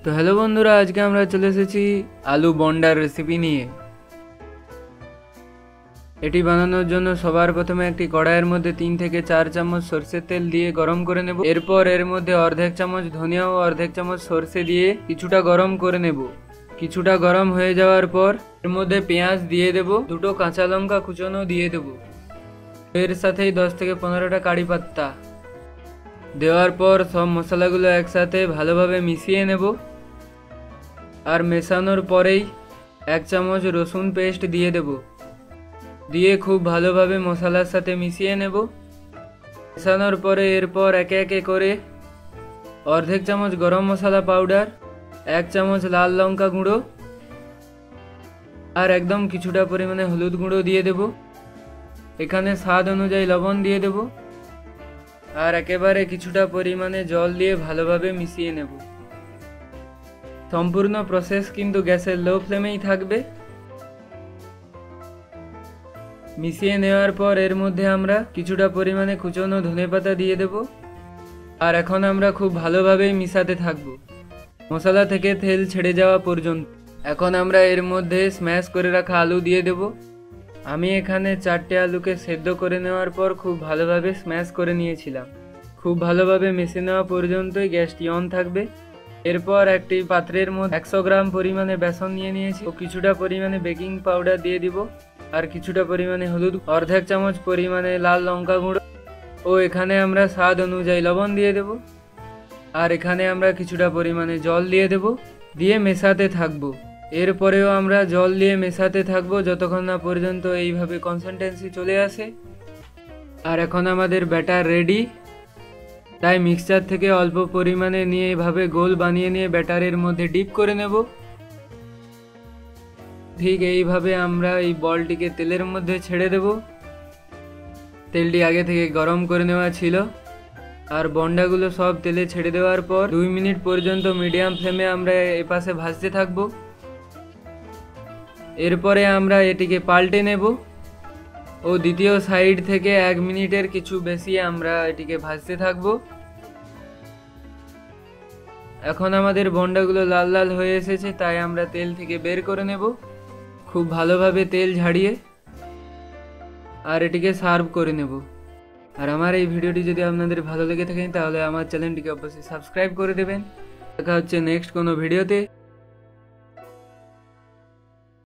তো হ্যালো বন্ধুরা, আজকে আমরা চলে এসেছি আলু বন্ডার রেসিপি নিয়ে। এটি বানানোর জন্য সবার প্রথমে একটি কড়াইয়ের মধ্যে 3 থেকে 4 চামচ সরষের তেল দিয়ে গরম করে নেব। এরপর এর মধ্যে অর্ধেক চামচ ধনিয়া ও অর্ধেক চামচ সরষে দিয়ে কিছুটা গরম করে নেব। কিছুটা গরম হয়ে যাওয়ার পর এর মধ্যে পেঁয়াজ দিয়ে দেব, দুটো কাঁচা লঙ্কা কুচনো দিয়ে দেব, এর সাথেই 10 থেকে 15টা কারি পাতা দেওয়ার পর সব মশলাগুলো একসাথে ভালোভাবে মিশিয়ে নেব। আর মেশানোর পরেই 1 চামচ রসুন পেস্ট দিয়ে দেব, দিয়ে খুব ভালোভাবে মশলার সাথে মিশিয়ে নেব। মেশানোর পরে এরপর একে একে করে অর্ধেক চামচ গরম মশলা পাউডার, 1 চামচ লাল লঙ্কা গুঁড়ো আর একদম কিছুটা পরিমাণে হলুদ গুঁড়ো দিয়ে দেব। এখানে স্বাদ অনুযায়ী লবণ দিয়ে দেব আর একেবারে কিছুটা পরিমাণে জল দিয়ে ভালোভাবে মিশিয়ে নেব। সম্পূর্ণ প্রসেস কিন্তু গ্যাসের লো ফ্লেমেই থাকবে। মিশিয়ে নেওয়ার পর এর মধ্যে আমরা কিছুটা পরিমাণে কুচনো ধনেপাতা দিয়ে দেব। আর এখন আমরা খুব ভালোভাবে মিশাতে থাকব মশলা থেকে তেল ছেড়ে যাওয়া পর্যন্ত। এখন আমরা এর মধ্যে স্ম্যাশ করে রাখা আলু দিয়ে দেব। আমি এখানে 4টে আলুকে সেদ্ধ করে নেওয়ার পর খুব ভালোভাবে স্ম্যাশ করে নিয়েছিলাম। খুব ভালোভাবে মিশে নেওয়া পর্যন্তই গ্যাসটি অন থাকবে। এরপর একটি পাত্রের মধ্যে 100 গ্রাম পরিমাণে বেসন নিয়ে নিয়েছি ও কিছুটা পরিমাণে বেকিং পাউডার দিয়ে দিব আর কিছুটা পরিমাণে হলুদ, অর্ধেক চামচ পরিমাণে লাল লঙ্কা গুঁড়ো ও এখানে আমরা স্বাদ অনুযায়ী লবণ দিয়ে দেব। আর এখানে আমরা কিছুটা পরিমাণে জল দিয়ে দেব, দিয়ে মেশাতে থাকবো। এরপরেও আমরা জল দিয়ে মেশাতে থাকবো যতক্ষণ না পর্যন্ত এইভাবে কনসিস্টেন্সি চলে আসে। আর এখন আমাদের ব্যাটার রেডি। তাই মিক্সচার থেকে অল্প পরিমাণে নিয়ে এভাবে গোল বানিয়ে নিয়ে ব্যাটারের মধ্যে ডিপ করে নেব। ঠিক এইভাবে আমরা এই বলটিকে তেলের মধ্যে ছেড়ে দেব। তেলটি আগে থেকে গরম করে নেওয়া ছিল। আর বন্ডাগুলো সব তেলে ছেড়ে দেওয়ার পর 2 মিনিট পর্যন্ত মিডিয়াম ফ্লেমে আমরা এপাশে ভাজতে থাকব। এরপরে আমরা এটিকে পাল্টে নেব ও দ্বিতীয় সাইড থেকে 1 মিনিটের কিছু বেশি আমরা এটিকে ভাজতে থাকব। এখন আমাদের বন্ডাগুলো লাল লাল হয়ে এসেছে, তাই আমরা তেল থেকে বের করে নেব খুব ভালোভাবে তেল ঝাড়িয়ে, আর এটিকে সার্ভ করে নেব। আর আমার এই ভিডিওটি যদি আপনাদের ভালো লেগে থাকে তাহলে আমার চ্যানেলটিকে অবশ্যই সাবস্ক্রাইব করে দেবেন। দেখা হচ্ছে নেক্সট কোনো ভিডিওতে।